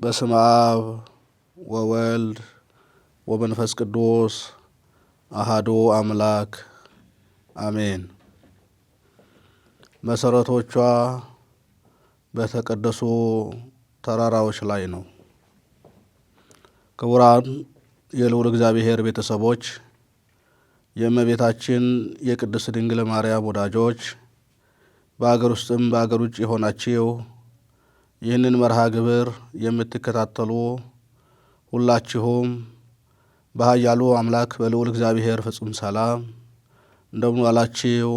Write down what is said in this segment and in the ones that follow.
በስመ አብ ወወልድ ወመንፈስ ቅዱስ አሐዱ አምላክ አሜን። መሰረቶቿ በተቀደሱ ተራራዎች ላይ ነው። ክቡራን የልዑል እግዚአብሔር ቤተሰቦች፣ የእመቤታችን የቅድስት ድንግል ማርያም ወዳጆች፣ በአገር ውስጥም በአገር ውጭ የሆናችሁ ይህንን መርሃ ግብር የምትከታተሉ ሁላችሁም በኃያሉ አምላክ በልዑል እግዚአብሔር ፍጹም ሰላም እንደምን ዋላችሁ?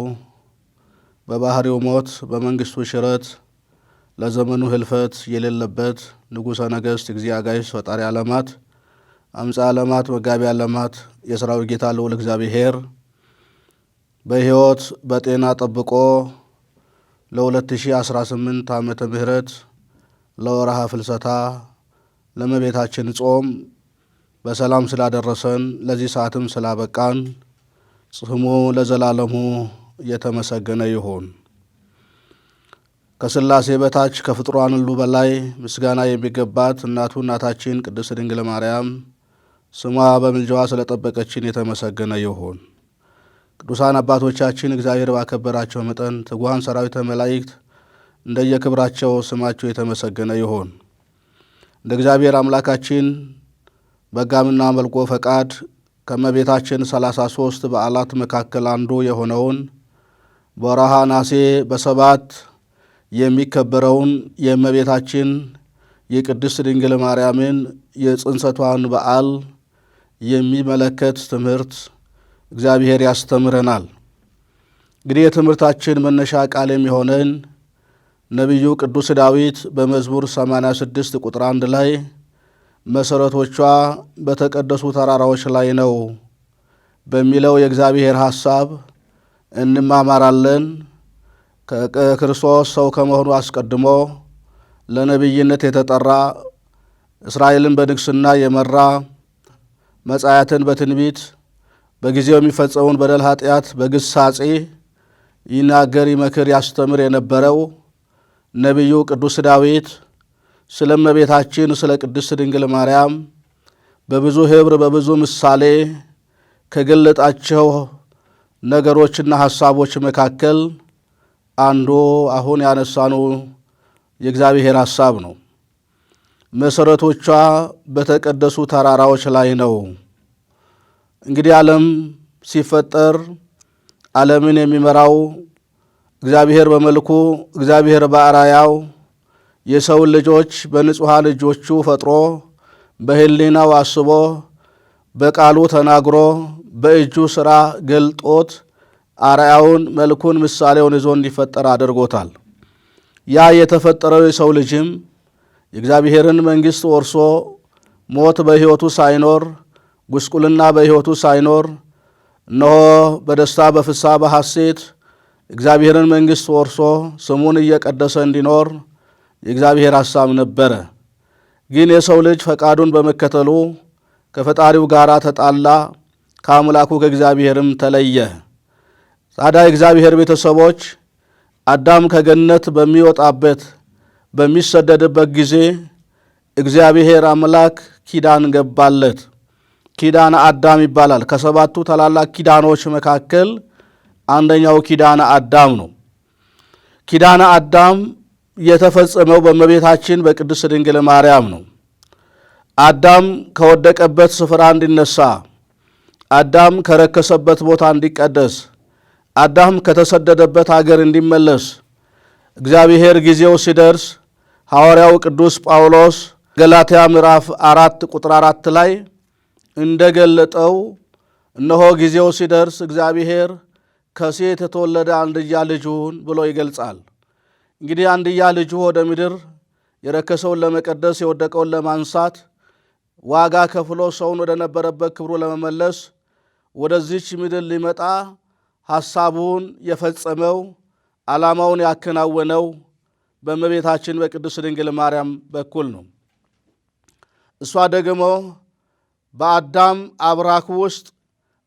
በባህሪው ሞት በመንግስቱ ሽረት ለዘመኑ ህልፈት የሌለበት ንጉሠ ነገሥት እግዚእ አጋዕዝት ፈጣሪ ዓለማት አምፃ ዓለማት መጋቢ ዓለማት የሰራዊት ጌታ ልዑል እግዚአብሔር በሕይወት በጤና ጠብቆ ለ2018 ዓመተ ምህረት ለወርሃ ፍልሰታ ለእመቤታችን ጾም በሰላም ስላደረሰን ለዚህ ሰዓትም ስላበቃን ስሙ ለዘላለሙ የተመሰገነ ይሁን። ከሥላሴ በታች ከፍጥሯን ሁሉ በላይ ምስጋና የሚገባት እናታችን ቅድስት ድንግል ማርያም ስሟ በምልጃዋ ስለጠበቀችን የተመሰገነ ይሁን። ቅዱሳን አባቶቻችን እግዚአብሔር ባከበራቸው መጠን ትጉሃን ሰራዊተ መላእክት እንደየክብራቸው ስማቸው የተመሰገነ ይሁን። እንደ እግዚአብሔር አምላካችን በጋምና መልኮ ፈቃድ ከእመቤታችን 33 በዓላት መካከል አንዱ የሆነውን በወርሃ ነሐሴ በ7 የሚከበረውን የእመቤታችን የቅድስት ድንግል ማርያምን የጽንሰቷን በዓል የሚመለከት ትምህርት እግዚአብሔር ያስተምረናል። እንግዲህ የትምህርታችን መነሻ ቃል የሚሆነን ነቢዩ ቅዱስ ዳዊት በመዝሙር 86 ቁጥር 1 ላይ መሰረቶቿ በተቀደሱ ተራራዎች ላይ ነው በሚለው የእግዚአብሔር ሐሳብ እንማማራለን። ከክርስቶስ ሰው ከመሆኑ አስቀድሞ ለነቢይነት የተጠራ እስራኤልን በንግስና የመራ መጻያትን በትንቢት በጊዜው የሚፈጸሙን በደል ኃጢአት በግሳጼ ይናገር ይመክር ያስተምር የነበረው ነቢዩ ቅዱስ ዳዊት ስለ እመቤታችን ስለ ቅድስት ድንግል ማርያም በብዙ ኅብር በብዙ ምሳሌ ከገለጣቸው ነገሮችና ሐሳቦች መካከል አንዱ አሁን ያነሳነው የእግዚአብሔር ሐሳብ ነው። መሰረቶቿ በተቀደሱ ተራራዎች ላይ ነው። እንግዲህ ዓለም ሲፈጠር ዓለምን የሚመራው እግዚአብሔር በመልኩ እግዚአብሔር በአርአያው የሰውን ልጆች በንጹሐን እጆቹ ፈጥሮ በሕሊናው አስቦ በቃሉ ተናግሮ በእጁ ሥራ ገልጦት አርአያውን መልኩን ምሳሌውን ይዞ እንዲፈጠር አድርጎታል። ያ የተፈጠረው የሰው ልጅም የእግዚአብሔርን መንግሥት ወርሶ ሞት በሕይወቱ ሳይኖር ጉስቁልና በሕይወቱ ሳይኖር እነሆ በደስታ በፍስሐ በሐሴት እግዚአብሔርን መንግሥት ወርሶ ስሙን እየቀደሰ እንዲኖር የእግዚአብሔር ሐሳብ ነበረ። ግን የሰው ልጅ ፈቃዱን በመከተሉ ከፈጣሪው ጋር ተጣላ፣ ከአምላኩ ከእግዚአብሔርም ተለየ። ታዲያ የእግዚአብሔር ቤተሰቦች አዳም ከገነት በሚወጣበት በሚሰደድበት ጊዜ እግዚአብሔር አምላክ ኪዳን ገባለት። ኪዳነ አዳም ይባላል። ከሰባቱ ታላላቅ ኪዳኖች መካከል አንደኛው ኪዳነ አዳም ነው። ኪዳነ አዳም የተፈጸመው በእመቤታችን በቅድስት ድንግል ማርያም ነው። አዳም ከወደቀበት ስፍራ እንዲነሳ፣ አዳም ከረከሰበት ቦታ እንዲቀደስ፣ አዳም ከተሰደደበት አገር እንዲመለስ እግዚአብሔር ጊዜው ሲደርስ ሐዋርያው ቅዱስ ጳውሎስ ገላትያ ምዕራፍ 4 ቁጥር 4 ላይ እንደገለጠው እነሆ ጊዜው ሲደርስ እግዚአብሔር ከሴት የተወለደ አንድያ ልጁን ብሎ ይገልጻል። እንግዲህ አንድያ ልጁ ወደ ምድር የረከሰውን ለመቀደስ የወደቀውን ለማንሳት ዋጋ ከፍሎ ሰውን ወደ ነበረበት ክብሩ ለመመለስ ወደዚች ምድር ሊመጣ ሐሳቡን የፈጸመው ዓላማውን ያከናወነው በእመቤታችን በቅድስት ድንግል ማርያም በኩል ነው። እሷ ደግሞ በአዳም አብራክ ውስጥ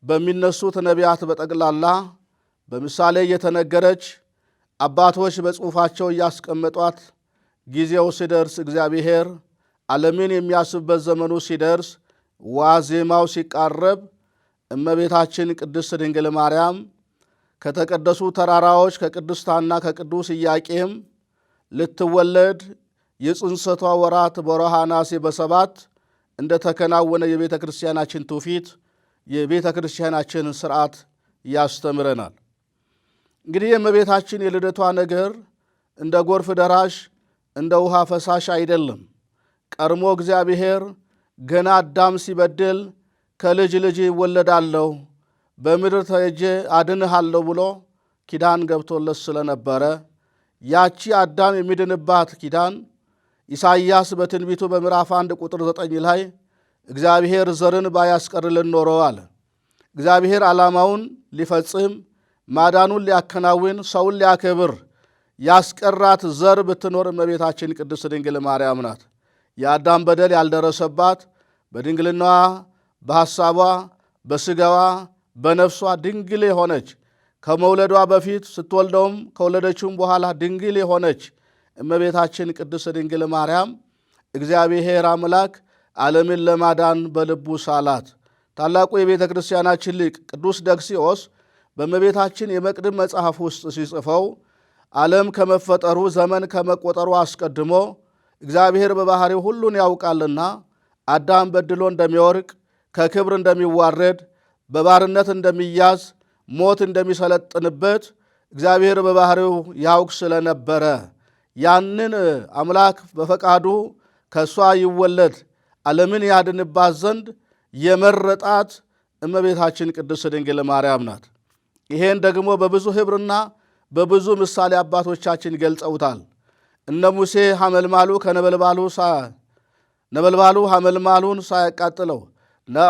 በሚነሱት ነቢያት በጠቅላላ በምሳሌ እየተነገረች አባቶች በጽሑፋቸው እያስቀመጧት ጊዜው ሲደርስ እግዚአብሔር ዓለምን የሚያስብበት ዘመኑ ሲደርስ ዋዜማው ሲቃረብ እመቤታችን ቅድስት ድንግል ማርያም ከተቀደሱ ተራራዎች ከቅድስት ሐና ከቅዱስ ኢያቄም ልትወለድ የጽንሰቷ ወራት በወርኃ ነሐሴ በ7 እንደተከናወነ የቤተ ክርስቲያናችን ትውፊት የቤተ ክርስቲያናችን ሥርዓት ያስተምረናል። እንግዲህ የእመቤታችን የልደቷ ነገር እንደ ጎርፍ ደራሽ እንደ ውሃ ፈሳሽ አይደለም። ቀድሞ እግዚአብሔር ገና አዳም ሲበድል ከልጅ ልጅ ይወለዳለሁ በምድር ተሄጄ አድንሃለሁ ብሎ ኪዳን ገብቶለት ስለነበረ ያቺ አዳም የሚድንባት ኪዳን ኢሳይያስ በትንቢቱ በምዕራፍ 1 ቁጥር 9 ላይ እግዚአብሔር ዘርን ባያስቀርልን ኖሮ አለ። እግዚአብሔር ዓላማውን ሊፈጽም ማዳኑን ሊያከናውን ሰውን ሊያከብር ያስቀራት ዘር ብትኖር እመቤታችን ቅድስት ድንግል ማርያም ናት። የአዳም በደል ያልደረሰባት በድንግልናዋ በሐሳቧ በሥጋዋ በነፍሷ ድንግል የሆነች ከመውለዷ በፊት ስትወልደውም ከወለደችውም በኋላ ድንግል የሆነች እመቤታችን ቅድስት ድንግል ማርያም እግዚአብሔር አምላክ ዓለምን ለማዳን በልቡ ሳላት። ታላቁ የቤተ ክርስቲያናችን ሊቅ ቅዱስ ደክሲዮስ በእመቤታችን የመቅድም መጽሐፍ ውስጥ ሲጽፈው ዓለም ከመፈጠሩ ዘመን ከመቆጠሩ አስቀድሞ እግዚአብሔር በባሕሪው ሁሉን ያውቃልና አዳም በድሎ እንደሚወርቅ ከክብር እንደሚዋረድ በባርነት እንደሚያዝ ሞት እንደሚሰለጥንበት እግዚአብሔር በባሕሪው ያውቅ ስለነበረ ያንን አምላክ በፈቃዱ ከእሷ ይወለድ ዓለምን ያድንባት ዘንድ የመረጣት እመቤታችን ቅድስት ድንግል ማርያም ናት። ይሄን ደግሞ በብዙ ኅብርና በብዙ ምሳሌ አባቶቻችን ገልጸውታል። እነ ሙሴ ነበልባሉ ሐመልማሉን ሳያቃጥለው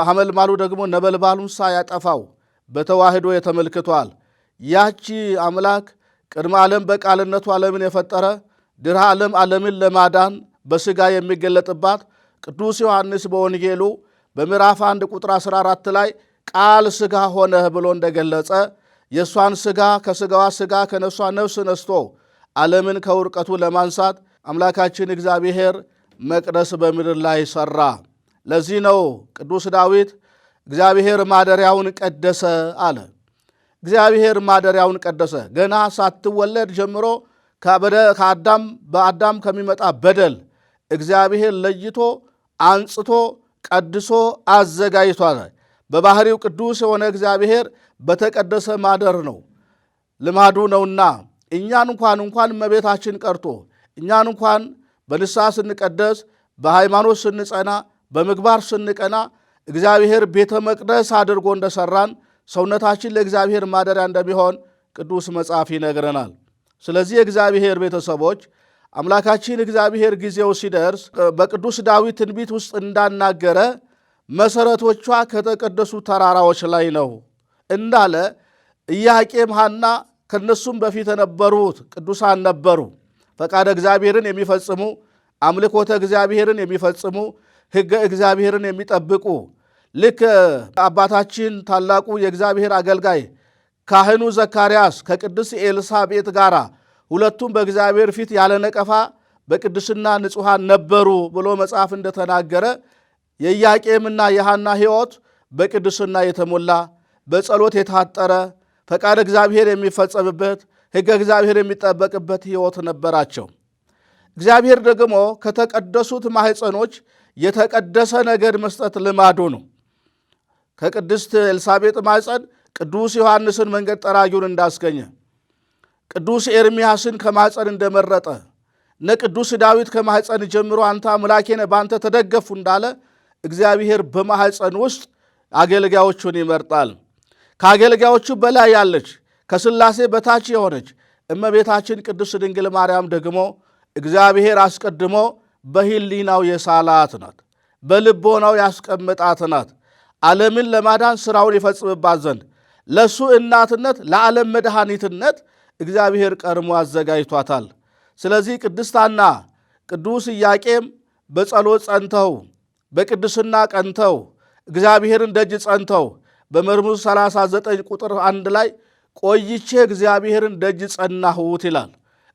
ሐመልማሉ ደግሞ ነበልባሉን ሳያጠፋው በተዋህዶ የተመልክቷል። ያቺ አምላክ ቅድመ ዓለም በቃልነቱ ዓለምን የፈጠረ ድኅረ ዓለም ዓለምን ለማዳን በሥጋ የሚገለጥባት ቅዱስ ዮሐንስ በወንጌሉ በምዕራፍ 1 ቁጥር 14 ላይ ቃል ሥጋ ሆነ ብሎ እንደገለጸ የእሷን ሥጋ ከሥጋዋ ሥጋ ከነፍሷ ነፍስ ነስቶ ዓለምን ከውርቀቱ ለማንሳት አምላካችን እግዚአብሔር መቅደስ በምድር ላይ ሠራ። ለዚህ ነው ቅዱስ ዳዊት እግዚአብሔር ማደሪያውን ቀደሰ አለ። እግዚአብሔር ማደሪያውን ቀደሰ። ገና ሳትወለድ ጀምሮ በአዳም ከሚመጣ በደል እግዚአብሔር ለይቶ አንጽቶ ቀድሶ አዘጋጅቷል። በባሕሪው ቅዱስ የሆነ እግዚአብሔር በተቀደሰ ማደር ነው ልማዱ ነውና እኛን እንኳን እመቤታችን ቀርቶ እኛን እንኳን በንስሐ ስንቀደስ በሃይማኖት ስንጸና በምግባር ስንቀና እግዚአብሔር ቤተ መቅደስ አድርጎ እንደሰራን ሰውነታችን ለእግዚአብሔር ማደሪያ እንደሚሆን ቅዱስ መጽሐፍ ይነግረናል። ስለዚህ የእግዚአብሔር ቤተሰቦች አምላካችን እግዚአብሔር ጊዜው ሲደርስ በቅዱስ ዳዊት ትንቢት ውስጥ እንዳናገረ መሠረቶቿ ከተቀደሱ ተራራዎች ላይ ነው እንዳለ ኢያቄም ሐና ከነሱም በፊት የነበሩት ቅዱሳን ነበሩ። ፈቃደ እግዚአብሔርን የሚፈጽሙ አምልኮተ እግዚአብሔርን የሚፈጽሙ ሕገ እግዚአብሔርን የሚጠብቁ ልክ አባታችን ታላቁ የእግዚአብሔር አገልጋይ ካህኑ ዘካርያስ ከቅድስት ኤልሳቤጥ ጋር ሁለቱም በእግዚአብሔር ፊት ያለ ነቀፋ በቅድስና ንጹሐን ነበሩ ብሎ መጽሐፍ እንደተናገረ የኢያቄምና የሐና ሕይወት በቅድስና የተሞላ በጸሎት የታጠረ ፈቃደ እግዚአብሔር የሚፈጸምበት ሕገ እግዚአብሔር የሚጠበቅበት ሕይወት ነበራቸው። እግዚአብሔር ደግሞ ከተቀደሱት ማኅፀኖች የተቀደሰ ነገድ መስጠት ልማዱ ነው። ከቅድስት ኤልሳቤጥ ማኅፀን ቅዱስ ዮሐንስን መንገድ ጠራጊውን እንዳስገኘ፣ ቅዱስ ኤርምያስን ከማኅፀን እንደመረጠ፣ እነ ቅዱስ ዳዊት ከማኅፀን ጀምሮ አንተ አምላኬ ነህ በአንተ ተደገፉ እንዳለ እግዚአብሔር በማኅፀን ውስጥ አገልጋዮቹን ይመርጣል። ከአገልጋዮቹ በላይ ያለች ከሥላሴ በታች የሆነች እመቤታችን ቅድስት ድንግል ማርያም ደግሞ እግዚአብሔር አስቀድሞ በሕሊናው የሳላት ናት፣ በልቦናው ያስቀምጣት ናት። ዓለምን ለማዳን ሥራውን ይፈጽምባት ዘንድ ለእሱ እናትነት ለዓለም መድኃኒትነት እግዚአብሔር ቀድሞ አዘጋጅቷታል። ስለዚህ ቅድስት ሐና ቅዱስ ኢያቄም በጸሎት ጸንተው በቅድስና ቀንተው እግዚአብሔርን ደጅ ጸንተው በመዝሙር 39 ቁጥር 1 ላይ ቆይቼ እግዚአብሔርን ደጅ ጸናሁት ይላል።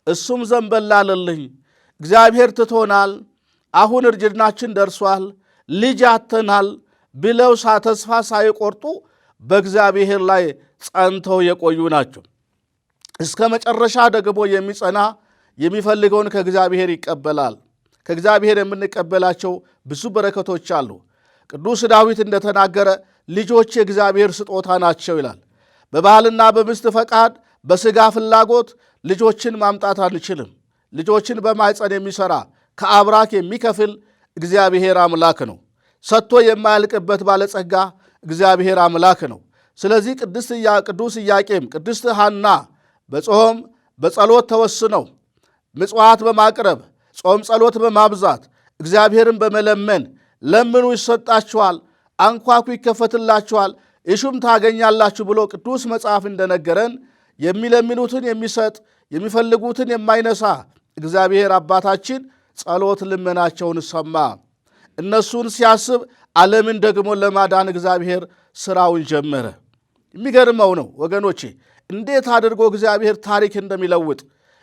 እሱም ዘንበል አለልኝ። እግዚአብሔር ትቶናል፣ አሁን እርጅናችን ደርሷል፣ ልጅ አጥተናል ብለው ተስፋ ሳይቆርጡ በእግዚአብሔር ላይ ጸንተው የቆዩ ናቸው። እስከ መጨረሻ ደግሞ የሚጸና የሚፈልገውን ከእግዚአብሔር ይቀበላል። ከእግዚአብሔር የምንቀበላቸው ብዙ በረከቶች አሉ። ቅዱስ ዳዊት እንደተናገረ ልጆች የእግዚአብሔር ስጦታ ናቸው ይላል። በባልና በሚስት ፈቃድ በሥጋ ፍላጎት ልጆችን ማምጣት አንችልም። ልጆችን በማኅፀን የሚሠራ ከአብራክ የሚከፍል እግዚአብሔር አምላክ ነው። ሰጥቶ የማያልቅበት ባለጸጋ እግዚአብሔር አምላክ ነው። ስለዚህ ቅዱስ ኢያቄም፣ ቅድስት ሐና በጾም በጸሎት ተወስነው ምጽዋት በማቅረብ ጾም ጸሎት በማብዛት እግዚአብሔርን በመለመን ለምኑ ይሰጣችኋል፣ አንኳኩ ይከፈትላችኋል፣ እሹም ታገኛላችሁ ብሎ ቅዱስ መጽሐፍ እንደነገረን የሚለምኑትን የሚሰጥ የሚፈልጉትን የማይነሳ እግዚአብሔር አባታችን ጸሎት ልመናቸውን ሰማ። እነሱን ሲያስብ ዓለምን ደግሞ ለማዳን እግዚአብሔር ሥራውን ጀመረ። የሚገርመው ነው ወገኖቼ፣ እንዴት አድርጎ እግዚአብሔር ታሪክ እንደሚለውጥ፣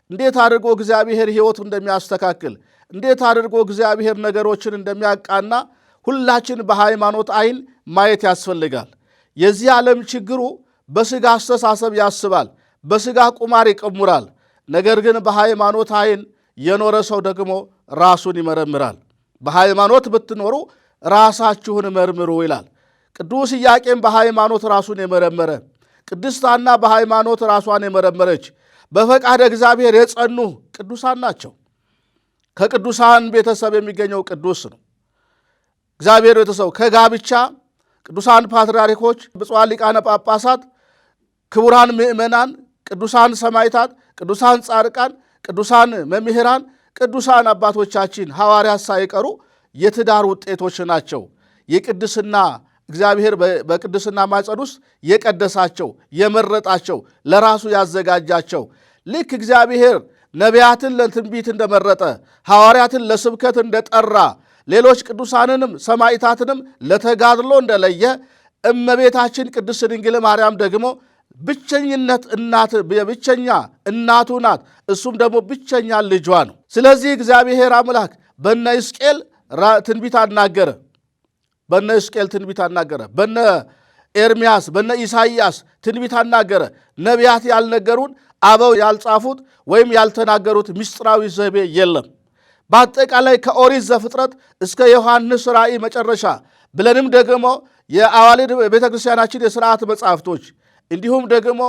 እንዴት አድርጎ እግዚአብሔር ሕይወት እንደሚያስተካክል፣ እንዴት አድርጎ እግዚአብሔር ነገሮችን እንደሚያቃና ሁላችን በሃይማኖት ዓይን ማየት ያስፈልጋል። የዚህ ዓለም ችግሩ በሥጋ አስተሳሰብ ያስባል፣ በሥጋ ቁማር ይቀሙራል። ነገር ግን በሃይማኖት ዓይን የኖረ ሰው ደግሞ ራሱን ይመረምራል። በሃይማኖት ብትኖሩ ራሳችሁን መርምሩ ይላል። ቅዱስ ኢያቄም በሃይማኖት ራሱን የመረመረ፣ ቅድስት ሐና በሃይማኖት ራሷን የመረመረች በፈቃደ እግዚአብሔር የጸኑ ቅዱሳን ናቸው። ከቅዱሳን ቤተሰብ የሚገኘው ቅዱስ ነው። እግዚአብሔር ቤተሰብ ከጋብቻ ቅዱሳን ፓትርያርኮች፣ ብፁዓን ሊቃነ ጳጳሳት፣ ክቡራን ምእመናን፣ ቅዱሳን ሰማዕታት፣ ቅዱሳን ጻድቃን፣ ቅዱሳን መምህራን፣ ቅዱሳን አባቶቻችን ሐዋርያት ሳይቀሩ የትዳር ውጤቶች ናቸው። የቅድስና እግዚአብሔር በቅድስና ማኅፀን ውስጥ የቀደሳቸው የመረጣቸው ለራሱ ያዘጋጃቸው ልክ እግዚአብሔር ነቢያትን ለትንቢት እንደመረጠ ሐዋርያትን ለስብከት እንደጠራ ሌሎች ቅዱሳንንም ሰማዕታትንም ለተጋድሎ እንደለየ እመቤታችን ቅድስት ድንግል ማርያም ደግሞ ብቸኛ እናቱ ናት። እሱም ደግሞ ብቸኛ ልጇ ነው። ስለዚህ እግዚአብሔር አምላክ በነ ሕዝቅኤል ትንቢት አናገረ። በነ ኤርምያስ በነ ኢሳይያስ ትንቢት አናገረ። ነቢያት ያልነገሩን አበው ያልጻፉት ወይም ያልተናገሩት ምስጢራዊ ዘይቤ የለም። በአጠቃላይ ከኦሪት ዘፍጥረት እስከ ዮሐንስ ራእይ መጨረሻ ብለንም ደግሞ የአዋልድ ቤተ ክርስቲያናችን የሥርዓት መጻሕፍቶች እንዲሁም ደግሞ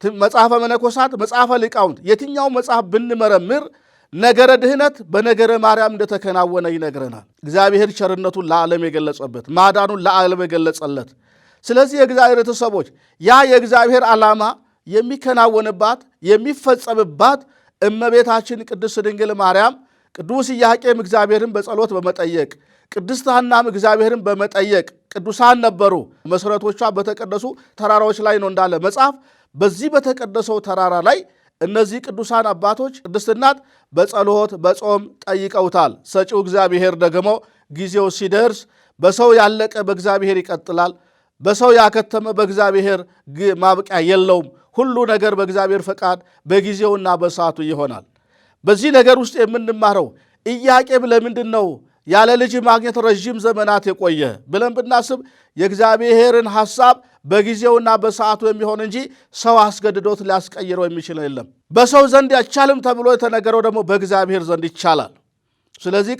መጽሐፈ መነኮሳት፣ መጽሐፈ ሊቃውንት የትኛው መጽሐፍ ብንመረምር ነገረ ድህነት በነገረ ማርያም እንደተከናወነ ይነግረናል። እግዚአብሔር ቸርነቱን ለዓለም የገለጸበት ማዳኑን ለዓለም የገለጸለት። ስለዚህ የእግዚአብሔር ቤተሰቦች ያ የእግዚአብሔር ዓላማ የሚከናወንባት የሚፈጸምባት እመቤታችን ቅድስት ድንግል ማርያም፣ ቅዱስ ኢያቄም እግዚአብሔርን በጸሎት በመጠየቅ ቅድስት ሐናም እግዚአብሔርን በመጠየቅ ቅዱሳን ነበሩ። መሠረቶቿ በተቀደሱ ተራራዎች ላይ ነው እንዳለ መጽሐፍ። በዚህ በተቀደሰው ተራራ ላይ እነዚህ ቅዱሳን አባቶች ቅድስት እናት በጸሎት በጾም ጠይቀውታል። ሰጪው እግዚአብሔር ደግሞ ጊዜው ሲደርስ በሰው ያለቀ በእግዚአብሔር ይቀጥላል፣ በሰው ያከተመ በእግዚአብሔር ማብቂያ የለውም። ሁሉ ነገር በእግዚአብሔር ፈቃድ በጊዜውና በሰዓቱ ይሆናል። በዚህ ነገር ውስጥ የምንማረው ኢያቄም ለምንድን ነው ያለ ልጅ ማግኘት ረዥም ዘመናት የቆየ ብለን ብናስብ የእግዚአብሔርን ሐሳብ በጊዜውና በሰዓቱ የሚሆን እንጂ ሰው አስገድዶት ሊያስቀይረው የሚችል የለም። በሰው ዘንድ አይቻልም ተብሎ የተነገረው ደግሞ በእግዚአብሔር ዘንድ ይቻላል። ስለዚህ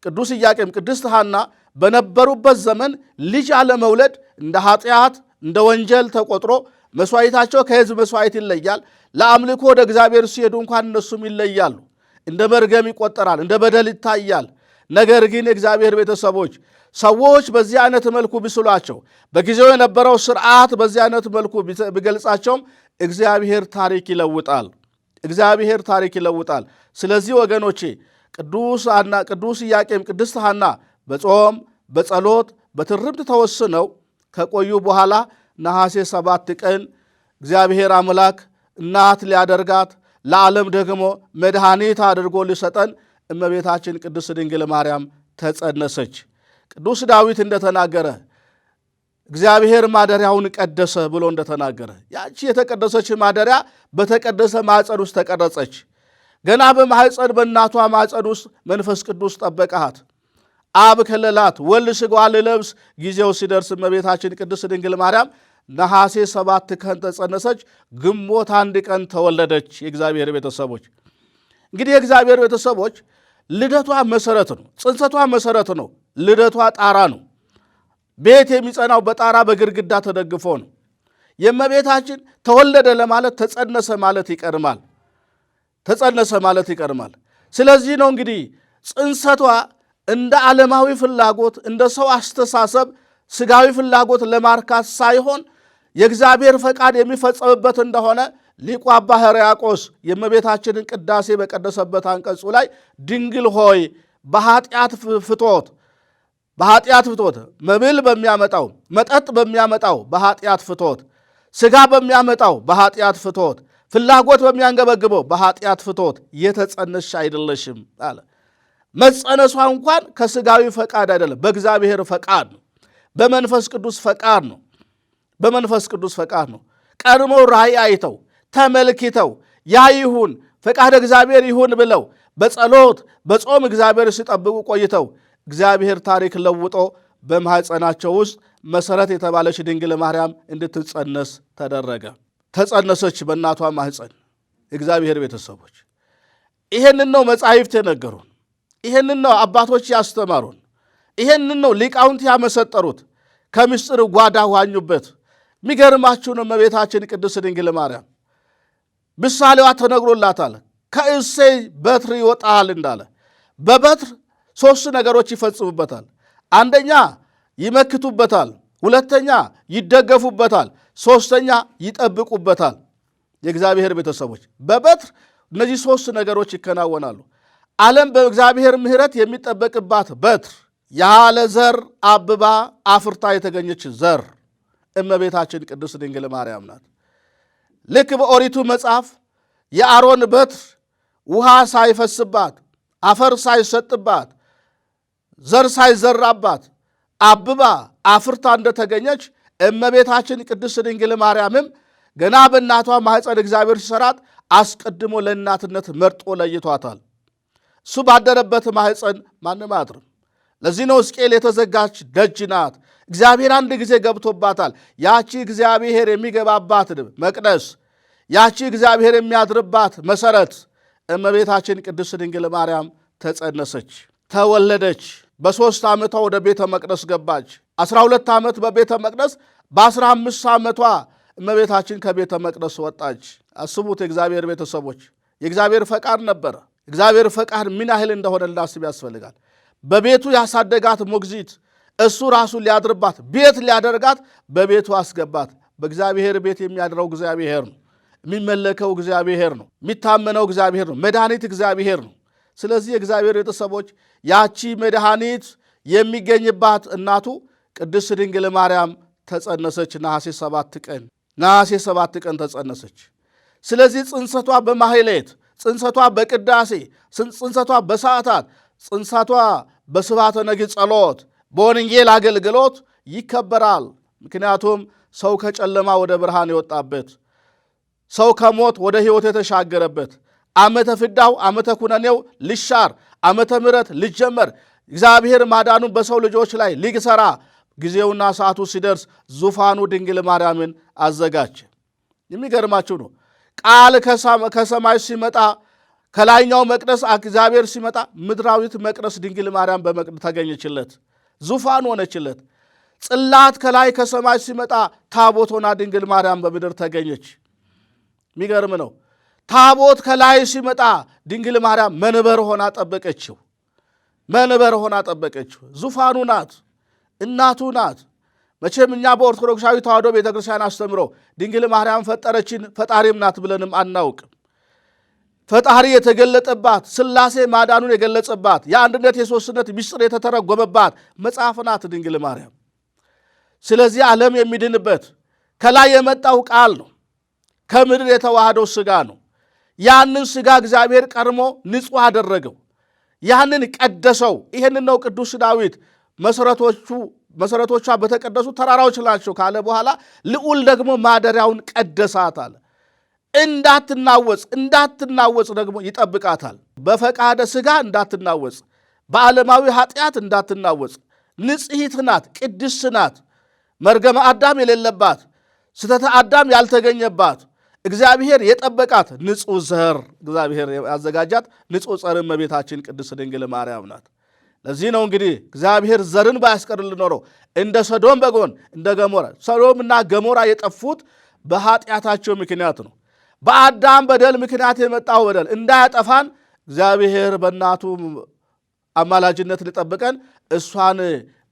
ቅዱስ ኢያቄም ቅድስት ሐና በነበሩበት ዘመን ልጅ አለመውለድ እንደ ኃጢአት እንደ ወንጀል ተቆጥሮ መስዋዕታቸው ከሕዝብ መስዋዕት ይለያል። ለአምልኮ ወደ እግዚአብሔር ሲሄዱ እንኳን እነሱም ይለያሉ። እንደ መርገም ይቆጠራል፣ እንደ በደል ይታያል። ነገር ግን የእግዚአብሔር ቤተሰቦች ሰዎች በዚህ አይነት መልኩ ቢስሏቸው፣ በጊዜው የነበረው ስርዓት በዚህ አይነት መልኩ ቢገልጻቸውም እግዚአብሔር ታሪክ ይለውጣል። ስለዚህ ወገኖቼ ቅዱስ ኢያቄም ቅድስት ሐና በጾም በጸሎት በትርምት ተወስነው ከቆዩ በኋላ ነሐሴ 7 ቀን እግዚአብሔር አምላክ እናት ሊያደርጋት ለዓለም ደግሞ መድኃኒት አድርጎ ሊሰጠን እመቤታችን ቅድስት ድንግል ማርያም ተጸነሰች። ቅዱስ ዳዊት እንደተናገረ እግዚአብሔር ማደሪያውን ቀደሰ ብሎ እንደተናገረ ያቺ የተቀደሰች ማደሪያ በተቀደሰ ማኅፀን ውስጥ ተቀረጸች። ገና በማህፀን በእናቷ ማህፀን ውስጥ መንፈስ ቅዱስ ጠበቃት፣ አብ ከለላት። ወልድ ሥጋዋን ሊለብስ ጊዜው ሲደርስ እመቤታችን ቅድስት ድንግል ማርያም ነሐሴ 7 ቀን ተጸነሰች፣ ግንቦት 1 ቀን ተወለደች። የእግዚአብሔር ቤተሰቦች እንግዲህ የእግዚአብሔር ቤተሰቦች ልደቷ መሰረት ነው፣ ጽንሰቷ መሰረት ነው፣ ልደቷ ጣራ ነው። ቤት የሚጸናው በጣራ በግድግዳ ተደግፎ ነው። የእመቤታችን ተወለደ ለማለት ተጸነሰ ማለት ይቀድማል፣ ተጸነሰ ማለት ይቀድማል። ስለዚህ ነው እንግዲህ ጽንሰቷ እንደ ዓለማዊ ፍላጎት እንደ ሰው አስተሳሰብ ስጋዊ ፍላጎት ለማርካት ሳይሆን የእግዚአብሔር ፈቃድ የሚፈጸምበት እንደሆነ ሊቁ አባ ሕርያቆስ የእመቤታችንን ቅዳሴ በቀደሰበት አንቀጹ ላይ ድንግል ሆይ በኃጢአት ፍቶት መብል በሚያመጣው መጠጥ በሚያመጣው በኃጢአት ፍቶት ሥጋ በሚያመጣው በኃጢአት ፍቶት ፍላጎት በሚያንገበግበው በኃጢአት ፍቶት የተጸነስሽ አይደለሽም አለ። መጸነሷ እንኳን ከሥጋዊ ፈቃድ አይደለም፣ በእግዚአብሔር ፈቃድ ነው፣ በመንፈስ ቅዱስ ፈቃድ ነው፣ በመንፈስ ቅዱስ ፈቃድ ነው። ቀድሞ ራእይ አይተው ተመልክተው ያ ይሁን ፈቃድ እግዚአብሔር ይሁን ብለው በጸሎት በጾም እግዚአብሔር ሲጠብቁ ቆይተው እግዚአብሔር ታሪክ ለውጦ በማኅፀናቸው ውስጥ መሰረት የተባለች ድንግል ማርያም እንድትጸነስ ተደረገ። ተጸነሰች በእናቷ ማኅፀን። እግዚአብሔር ቤተሰቦች ይሄንን ነው መጻሕፍት የነገሩን፣ ይሄንን ነው አባቶች ያስተማሩን፣ ይሄንን ነው ሊቃውንት ያመሰጠሩት፣ ከምስጢር ጓዳ ዋኙበት። የሚገርማችሁ ነው እመቤታችን ቅድስት ድንግል ማርያም ምሳሌዋ ተነግሮላታል። ከእሴይ በትር ይወጣል እንዳለ በበትር 3 ነገሮች ይፈጽሙበታል። አንደኛ ይመክቱበታል፣ ሁለተኛ ይደገፉበታል፣ ሶስተኛ ይጠብቁበታል። የእግዚአብሔር ቤተሰቦች በበትር እነዚህ 3 ነገሮች ይከናወናሉ። ዓለም በእግዚአብሔር ምሕረት የሚጠበቅባት በትር ያለ ዘር አብባ አፍርታ የተገኘች ዘር እመቤታችን ቅድስት ድንግል ማርያም ናት። ልክ በኦሪቱ መጽሐፍ የአሮን በትር ውሃ ሳይፈስባት አፈር ሳይሰጥባት ዘር ሳይዘራባት አብባ አፍርታ እንደተገኘች እመቤታችን ቅድስት ድንግል ማርያምም ገና በእናቷ ማኅፀን እግዚአብሔር ሲሰራት አስቀድሞ ለእናትነት መርጦ ለይቷታል። እሱ ባደረበት ማኅፀን ማንም አያድርም። ለዚህ ነው ሕዝቅኤል የተዘጋች ደጅ ናት፣ እግዚአብሔር አንድ ጊዜ ገብቶባታል። ያቺ እግዚአብሔር የሚገባባት መቅደስ፣ ያቺ እግዚአብሔር የሚያድርባት መሰረት እመቤታችን ቅድስት ድንግል ማርያም ተጸነሰች፣ ተወለደች። በ3 ዓመቷ ወደ ቤተ መቅደስ ገባች። 12 ዓመት በቤተ መቅደስ፣ በ15 ዓመቷ እመቤታችን ከቤተ መቅደስ ወጣች። አስቡት የእግዚአብሔር ቤተሰቦች፣ የእግዚአብሔር ፈቃድ ነበረ። እግዚአብሔር ፈቃድ ምን ያህል እንደሆነ ልናስብ ያስፈልጋል። በቤቱ ያሳደጋት ሞግዚት እሱ ራሱ ሊያድርባት ቤት ሊያደርጋት በቤቱ አስገባት። በእግዚአብሔር ቤት የሚያድረው እግዚአብሔር ነው፣ የሚመለከው እግዚአብሔር ነው፣ የሚታመነው እግዚአብሔር ነው፣ መድኃኒት እግዚአብሔር ነው። ስለዚህ የእግዚአብሔር ቤተሰቦች ያቺ መድኃኒት የሚገኝባት እናቱ ቅድስት ድንግል ማርያም ተጸነሰች። ነሐሴ 7 ቀን ተጸነሰች። ስለዚህ ጽንሰቷ በማሕሌት፣ ጽንሰቷ በቅዳሴ፣ ጽንሰቷ በሰዓታት፣ ጽንሰቷ በስብሐተ ነግህ ጸሎት፣ በወንጌል አገልግሎት ይከበራል። ምክንያቱም ሰው ከጨለማ ወደ ብርሃን የወጣበት፣ ሰው ከሞት ወደ ሕይወት የተሻገረበት፣ ዓመተ ፍዳው ዓመተ ኩነኔው ሊሻር፣ ዓመተ ምሕረት ሊጀመር፣ እግዚአብሔር ማዳኑን በሰው ልጆች ላይ ሊሰራ ጊዜውና ሰዓቱ ሲደርስ ዙፋኑ ድንግል ማርያምን አዘጋጀ። የሚገርማችሁ ነው። ቃል ከሰማይ ሲመጣ ከላይኛው መቅደስ እግዚአብሔር ሲመጣ ምድራዊት መቅደስ ድንግል ማርያም በመቅደስ ተገኘችለት፣ ዙፋን ሆነችለት። ጽላት ከላይ ከሰማይ ሲመጣ ታቦት ሆና ድንግል ማርያም በምድር ተገኘች። የሚገርም ነው። ታቦት ከላይ ሲመጣ ድንግል ማርያም መንበር ሆና ጠበቀችው፣ መንበር ሆና ጠበቀችው። ዙፋኑ ናት፣ እናቱ ናት። መቼም እኛ በኦርቶዶክሳዊ ተዋሕዶ ቤተክርስቲያን አስተምሮ ድንግል ማርያም ፈጠረችን ፈጣሪም ናት ብለንም አናውቅም። ፈጣሪ የተገለጠባት፣ ሥላሴ ማዳኑን የገለጸባት፣ የአንድነት የሦስትነት ምስጢር የተተረጎመባት መጽሐፍ ናት ድንግል ማርያም። ስለዚህ ዓለም የሚድንበት ከላይ የመጣው ቃል ነው፣ ከምድር የተዋህደው ሥጋ ነው። ያንን ሥጋ እግዚአብሔር ቀድሞ ንጹሕ አደረገው፣ ያንን ቀደሰው። ይህንን ነው ቅዱስ ዳዊት መሠረቶቿ በተቀደሱ ተራራዎች ናቸው ካለ በኋላ ልዑል ደግሞ ማደሪያውን ቀደሳት አለ። እንዳትናወጽ ደግሞ ይጠብቃታል። በፈቃደ ሥጋ እንዳትናወጽ፣ በዓለማዊ ኃጢአት እንዳትናወጽ። ንጽሕት ናት፣ ቅድስት ናት፣ መርገመ አዳም የሌለባት፣ ስተተ አዳም ያልተገኘባት፣ እግዚአብሔር የጠበቃት ንጹሕ ዘር እግዚአብሔር ያዘጋጃት ንጹሕ ዘር እመቤታችን ቅድስት ድንግል ማርያም ናት። ለዚህ ነው እንግዲህ እግዚአብሔር ዘርን ባያስቀርልን ኖሮ እንደ ሰዶም በጎን እንደ ገሞራ፣ ሰዶምና ገሞራ የጠፉት በኃጢአታቸው ምክንያት ነው። በአዳም በደል ምክንያት የመጣው በደል እንዳያጠፋን እግዚአብሔር በእናቱ አማላጅነት ሊጠብቀን እሷን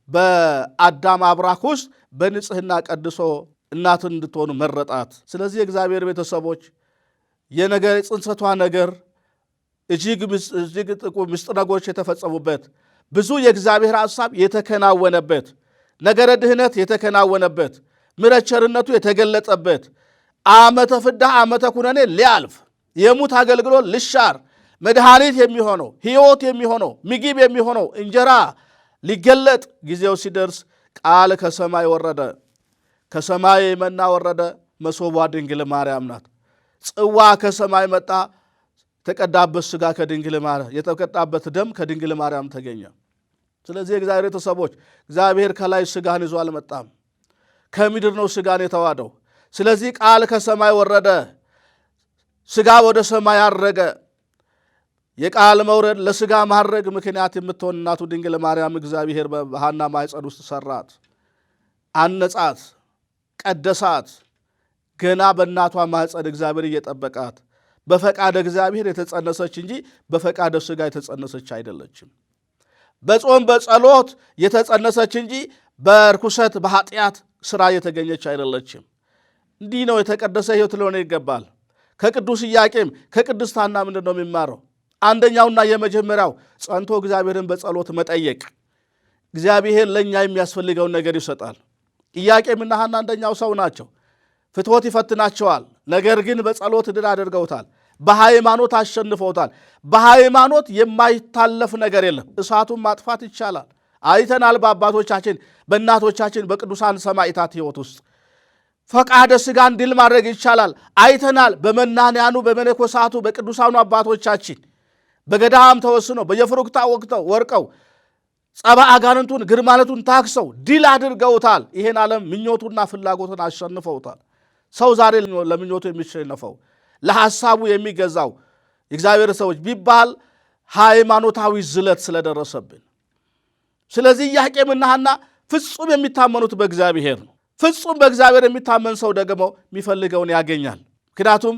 በአዳም አብራክ ውስጥ በንጽሕና ቀድሶ እናትን እንድትሆኑ መረጣት። ስለዚህ የእግዚአብሔር ቤተሰቦች የነገር ጽንሰቷ ነገር እጅግ ምስጢሮች የተፈጸሙበት ብዙ የእግዚአብሔር ሐሳብ የተከናወነበት ነገረ ድህነት የተከናወነበት ምሕረት ቸርነቱ የተገለጠበት ዓመተ ፍዳ ዓመተ ኩነኔ ሊያልፍ የሙት አገልግሎት ልሻር መድኃኒት የሚሆነው ሕይወት የሚሆነው ምግብ የሚሆነው እንጀራ ሊገለጥ ጊዜው ሲደርስ ቃል ከሰማይ ወረደ። ከሰማይ መና ወረደ። መሶቧ ድንግል ማርያም ናት። ጽዋ ከሰማይ መጣ። የተቀዳበት ሥጋ ከድንግል ማርያም የተቀዳበት ደም ከድንግል ማርያም ተገኘ። ስለዚህ የእግዚአብሔር ቤተሰቦች እግዚአብሔር ከላይ ሥጋን ይዞ አልመጣም፣ ከምድር ነው ሥጋን የተዋደው። ስለዚህ ቃል ከሰማይ ወረደ፣ ሥጋ ወደ ሰማይ አረገ። የቃል መውረድ ለሥጋ ማድረግ ምክንያት የምትሆን እናቱ ድንግል ማርያም እግዚአብሔር በሐና ማኅፀን ውስጥ ሰራት፣ አነጻት፣ ቀደሳት። ገና በእናቷ ማኅፀን እግዚአብሔር እየጠበቃት በፈቃደ እግዚአብሔር የተጸነሰች እንጂ በፈቃደ ሥጋ የተጸነሰች አይደለችም። በጾም በጸሎት የተጸነሰች እንጂ በርኩሰት በኃጢአት ሥራ የተገኘች አይደለችም። እንዲህ ነው የተቀደሰ ሕይወት ሊሆን ይገባል። ከቅዱስ ኢያቄም ከቅድስት ሐና ምንድን ነው የሚማረው? አንደኛውና የመጀመሪያው ጸንቶ እግዚአብሔርን በጸሎት መጠየቅ። እግዚአብሔር ለእኛ የሚያስፈልገውን ነገር ይሰጣል። ኢያቄምና ሐና አንደኛው ሰው ናቸው። ፍትወት ይፈትናቸዋል። ነገር ግን በጸሎት ድል አድርገውታል። በሃይማኖት አሸንፈውታል። በሃይማኖት የማይታለፍ ነገር የለም። እሳቱን ማጥፋት ይቻላል። አይተናል። በአባቶቻችን በእናቶቻችን በቅዱሳን ሰማዕታት ሕይወት ውስጥ ፈቃደ ሥጋን ድል ማድረግ ይቻላል። አይተናል። በመናንያኑ በመነኮሳቱ በቅዱሳኑ አባቶቻችን በገዳም ተወስነው በየፍሩክታ ወቅተው ወርቀው ጸባ አጋንንቱን ግርማነቱን ታክሰው ድል አድርገውታል። ይሄን ዓለም ምኞቱና ፍላጎቱን አሸንፈውታል። ሰው ዛሬ ለምኞቱ የሚሸነፈው ለሐሳቡ የሚገዛው የእግዚአብሔር ሰዎች ቢባል ሃይማኖታዊ ዝለት ስለደረሰብን። ስለዚህ ኢያቄምና ሐና ፍጹም የሚታመኑት በእግዚአብሔር ነው። ፍጹም በእግዚአብሔር የሚታመን ሰው ደግሞ የሚፈልገውን ያገኛል። ምክንያቱም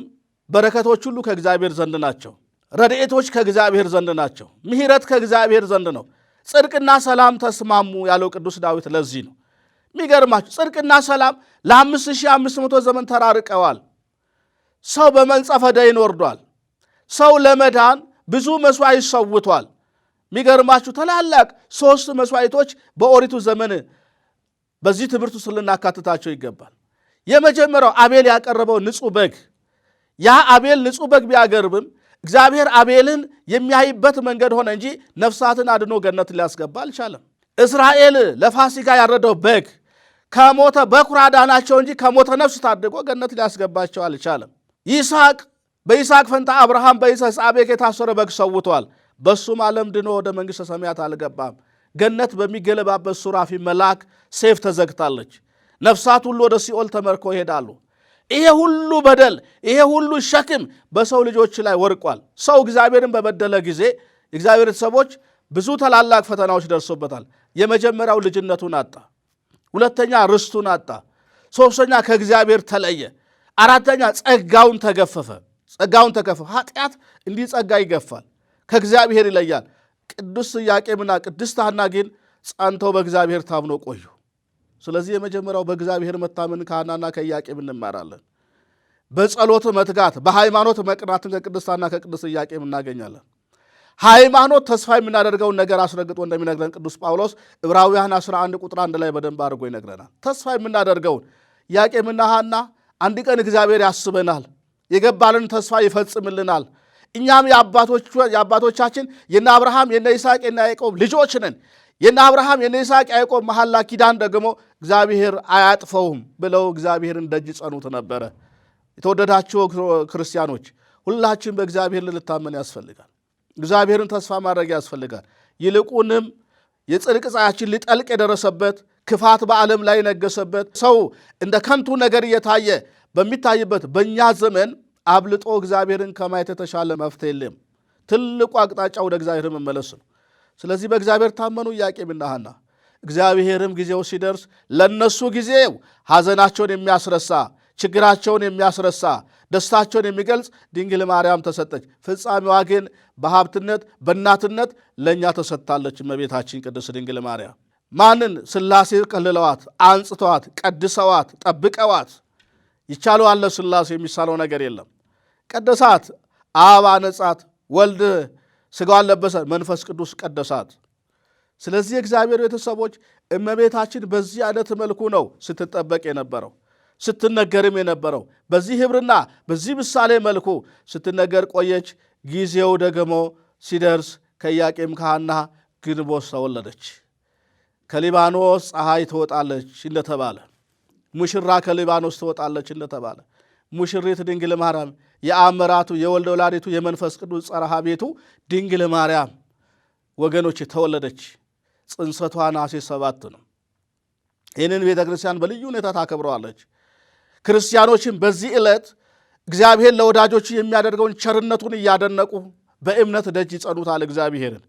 በረከቶች ሁሉ ከእግዚአብሔር ዘንድ ናቸው። ረድኤቶች ከእግዚአብሔር ዘንድ ናቸው። ምሕረት ከእግዚአብሔር ዘንድ ነው። ጽድቅና ሰላም ተስማሙ ያለው ቅዱስ ዳዊት ለዚህ ነው። የሚገርማችሁ ጽድቅና ሰላም ለ5500 ዘመን ተራርቀዋል። ሰው በመንጸፈ ደይን ወርዷል። ሰው ለመዳን ብዙ መሥዋዕት ሰውቷል። የሚገርማችሁ ታላላቅ 3 መሥዋዕቶች በኦሪቱ ዘመን በዚህ ትምህርት ውስጥ ልናካትታቸው ይገባል። የመጀመሪያው አቤል ያቀረበው ንጹሕ በግ። ያ አቤል ንጹሕ በግ ቢያቀርብም እግዚአብሔር አቤልን የሚያይበት መንገድ ሆነ እንጂ ነፍሳትን አድኖ ገነት ሊያስገባ አልቻለም። እስራኤል ለፋሲካ ያረደው በግ ከሞተ በኩር አዳናቸው እንጂ ከሞተ ነፍስ ታድጎ ገነት ሊያስገባቸው አልቻለም። ይስሐቅ በይስሐቅ ፈንታ አብርሃም በይስሐቅ የታሰረ በግ ሰውቷል። በሱም ዓለም ድኖ ወደ መንግሥተ ሰማያት አልገባም። ገነት በሚገለባበት ሱራፊ መልአክ ሴፍ ተዘግታለች። ነፍሳት ሁሉ ወደ ሲኦል ተመርኮ ይሄዳሉ። ይሄ ሁሉ በደል ይሄ ሁሉ ሸክም በሰው ልጆች ላይ ወርቋል። ሰው እግዚአብሔርን በበደለ ጊዜ የእግዚአብሔር ሰዎች ብዙ ታላላቅ ፈተናዎች ደርሶበታል። የመጀመሪያው ልጅነቱን አጣ። ሁለተኛ ርስቱን አጣ። ሶስተኛ ከእግዚአብሔር ተለየ። አራተኛ ጸጋውን ተገፈፈ። ኃጢአት እንዲህ ጸጋ ይገፋል፣ ከእግዚአብሔር ይለያል። ቅዱስ ኢያቄምና ቅድስት ሐና ግን ጸንተው በእግዚአብሔር ታምኖ ቆዩ። ስለዚህ የመጀመሪያው በእግዚአብሔር መታመን ከሐናና ከኢያቄም እንማራለን። በጸሎት መትጋት፣ በሃይማኖት መቅናትን ከቅድስት ሐና ከቅዱስ ኢያቄም እናገኛለን። ሃይማኖት ተስፋ የምናደርገውን ነገር አስረግጦ እንደሚነግረን ቅዱስ ጳውሎስ ዕብራውያን 11 ቁጥር 1 ላይ በደንብ አድርጎ ይነግረናል። ተስፋ የምናደርገውን ኢያቄምና ሐና አንድ ቀን እግዚአብሔር ያስበናል፣ የገባልን ተስፋ ይፈጽምልናል። እኛም የአባቶቻችን የነ አብርሃም የነ ይስሐቅ የነ ያዕቆብ ልጆች ነን። የነ አብርሃም የነ ይስሐቅ ያዕቆብ መሐላ ኪዳን ደግሞ እግዚአብሔር አያጥፈውም ብለው እግዚአብሔርን ደጅ ጸኑት ነበረ። የተወደዳችሁ ክርስቲያኖች ሁላችን በእግዚአብሔር ልንታመን ያስፈልጋል። እግዚአብሔርን ተስፋ ማድረግ ያስፈልጋል። ይልቁንም የጽድቅ ፀሐያችን ሊጠልቅ የደረሰበት ክፋት በዓለም ላይ ነገሰበት ሰው እንደ ከንቱ ነገር እየታየ በሚታይበት በእኛ ዘመን አብልጦ እግዚአብሔርን ከማየት የተሻለ መፍትሄ የለም። ትልቁ አቅጣጫ ወደ እግዚአብሔር መመለስ ነው። ስለዚህ በእግዚአብሔር ታመኑ ኢያቄምና ሐና። እግዚአብሔርም ጊዜው ሲደርስ ለነሱ ጊዜው ሐዘናቸውን የሚያስረሳ ችግራቸውን የሚያስረሳ ደስታቸውን የሚገልጽ ድንግል ማርያም ተሰጠች። ፍጻሜዋ ግን በሀብትነት በእናትነት ለእኛ ተሰጥታለች። እመቤታችን ቅድስት ድንግል ማርያም ማንን? ሥላሴ ቀልለዋት፣ አንጽተዋት፣ ቀድሰዋት፣ ጠብቀዋት። ይቻለዋል ለሥላሴ የሚሳለው ነገር የለም። ቀደሳት፣ አብ አነጻት፣ ወልድ ሥጋዋን ለበሰ፣ መንፈስ ቅዱስ ቀደሳት። ስለዚህ የእግዚአብሔር ቤተሰቦች እመቤታችን በዚህ አይነት መልኩ ነው ስትጠበቅ የነበረው ስትነገርም የነበረው በዚህ ኅብርና በዚህ ምሳሌ መልኩ ስትነገር ቆየች። ጊዜው ደግሞ ሲደርስ ከኢያቄም ከሐና ግንቦት ተወለደች። ከሊባኖስ ፀሐይ ትወጣለች እንደተባለ፣ ሙሽራ ከሊባኖስ ትወጣለች እንደተባለ ሙሽሪት ድንግል ማርያም የአመራቱ የወልደ ወላዲቱ የመንፈስ ቅዱስ ጸረሃ ቤቱ ድንግል ማርያም ወገኖች ተወለደች። ጽንሰቷ ነሐሴ 7 ነው። ይህንን ቤተ ክርስቲያን በልዩ ሁኔታ ታከብረዋለች። ክርስቲያኖችን በዚህ ዕለት እግዚአብሔር ለወዳጆቹ የሚያደርገውን ቸርነቱን እያደነቁ በእምነት ደጅ ይጸኑታል። እግዚአብሔርን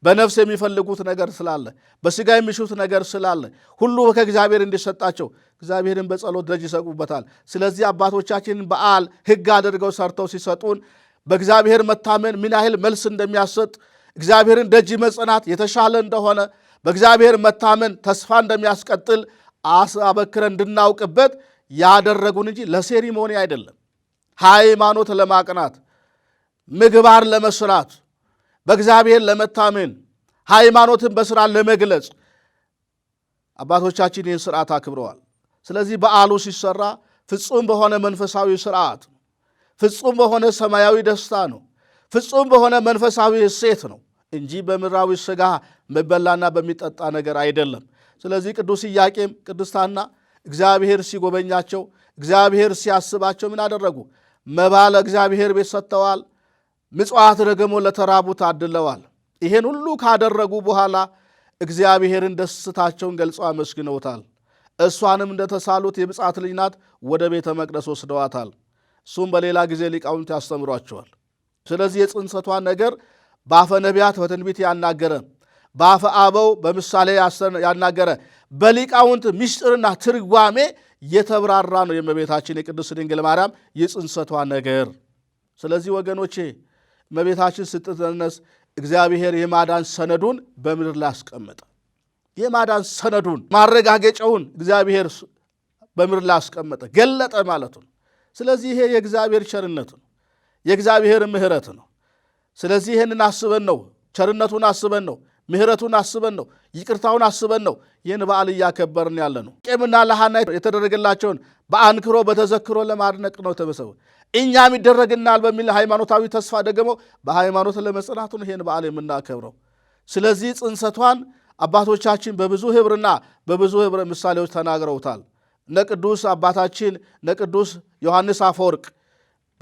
በነፍስ የሚፈልጉት ነገር ስላለ፣ በሥጋ የሚሹት ነገር ስላለ ሁሉ ከእግዚአብሔር እንዲሰጣቸው እግዚአብሔርን በጸሎት ደጅ ይሰቁበታል። ስለዚህ አባቶቻችንን በዓል ሕግ አድርገው ሰርተው ሲሰጡን በእግዚአብሔር መታመን ምን ያህል መልስ እንደሚያሰጥ፣ እግዚአብሔርን ደጅ መጽናት የተሻለ እንደሆነ፣ በእግዚአብሔር መታመን ተስፋ እንደሚያስቀጥል አበክረን እንድናውቅበት ያደረጉን እንጂ ለሴሪሞኒ አይደለም። ሃይማኖት ለማቅናት ምግባር ለመስራት በእግዚአብሔር ለመታመን ሃይማኖትን በሥራ ለመግለጽ አባቶቻችን ይህን ሥርዓት አክብረዋል። ስለዚህ በዓሉ ሲሰራ ፍጹም በሆነ መንፈሳዊ ሥርዓት ነው። ፍጹም በሆነ ሰማያዊ ደስታ ነው። ፍጹም በሆነ መንፈሳዊ እሴት ነው እንጂ በምድራዊ ሥጋ መበላና በሚጠጣ ነገር አይደለም። ስለዚህ ቅዱስ ኢያቄም ቅድስት ሐና እግዚአብሔር ሲጎበኛቸው እግዚአብሔር ሲያስባቸው ምን አደረጉ? መባ ለእግዚአብሔር ቤት ሰጥተዋል። ምጽዋት ደግሞ ለተራቡት አድለዋል። ይሄን ሁሉ ካደረጉ በኋላ እግዚአብሔርን ደስታቸውን ገልጸው አመስግነውታል። እሷንም እንደተሳሉት የብፅዓት ልጅ ናት ወደ ቤተ መቅደስ ወስደዋታል። እሱም በሌላ ጊዜ ሊቃውንት ያስተምሯቸዋል። ስለዚህ የጽንሰቷን ነገር በአፈ ነቢያት በትንቢት ያናገረ፣ በአፈ አበው በምሳሌ ያናገረ፣ በሊቃውንት ምስጢርና ትርጓሜ የተብራራ ነው የእመቤታችን የቅድስት ድንግል ማርያም የጽንሰቷ ነገር። ስለዚህ ወገኖቼ እመቤታችን ስትጸነስ እግዚአብሔር የማዳን ሰነዱን በምድር ላይ አስቀመጠ። የማዳን ሰነዱን ማረጋገጫውን እግዚአብሔር በምድር ላይ አስቀመጠ፣ ገለጠ ማለት ነው። ስለዚህ ይሄ የእግዚአብሔር ቸርነት ነው፣ የእግዚአብሔር ምሕረት ነው። ስለዚህ ይህንን አስበን ነው፣ ቸርነቱን አስበን ነው፣ ምሕረቱን አስበን ነው፣ ይቅርታውን አስበን ነው ይህን በዓል እያከበርን ያለ ነው። ኢያቄምና ለሐና የተደረገላቸውን በአንክሮ በተዘክሮ ለማድነቅ ነው ተበሰቡ። እኛም ይደረግናል በሚል ሃይማኖታዊ ተስፋ ደግሞ በሃይማኖት ለመጽናቱን ይህን በዓል የምናከብረው። ስለዚህ ጽንሰቷን አባቶቻችን በብዙ ኅብርና በብዙ ኅብረ ምሳሌዎች ተናግረውታል። እነ ቅዱስ አባታችን እነ ቅዱስ ዮሐንስ አፈወርቅ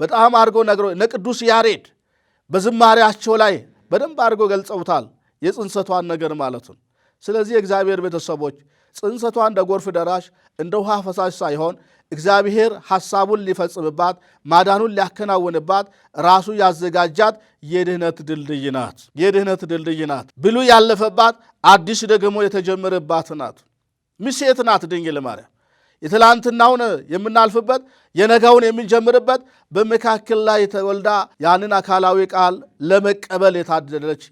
በጣም አድርገው ነግረው፣ እነ ቅዱስ ያሬድ በዝማሬያቸው ላይ በደንብ አድርገው ገልጸውታል የጽንሰቷን ነገር ማለት ነው። ስለዚህ የእግዚአብሔር ቤተሰቦች ጽንሰቷ እንደ ጎርፍ ደራሽ እንደ ውሃ ፈሳሽ ሳይሆን እግዚአብሔር ሐሳቡን ሊፈጽምባት ማዳኑን ሊያከናውንባት ራሱ ያዘጋጃት የድኅነት ድልድይ ናት። የድኅነት ድልድይ ናት። ብሉይ ያለፈባት አዲስ ደግሞ የተጀመረባት ናት። ምሴት ናት ድንግል ማርያም። የትላንትናውን የምናልፍበት የነገውን የምንጀምርበት በመካከል ላይ ተወልዳ ያንን አካላዊ ቃል ለመቀበል የታደለች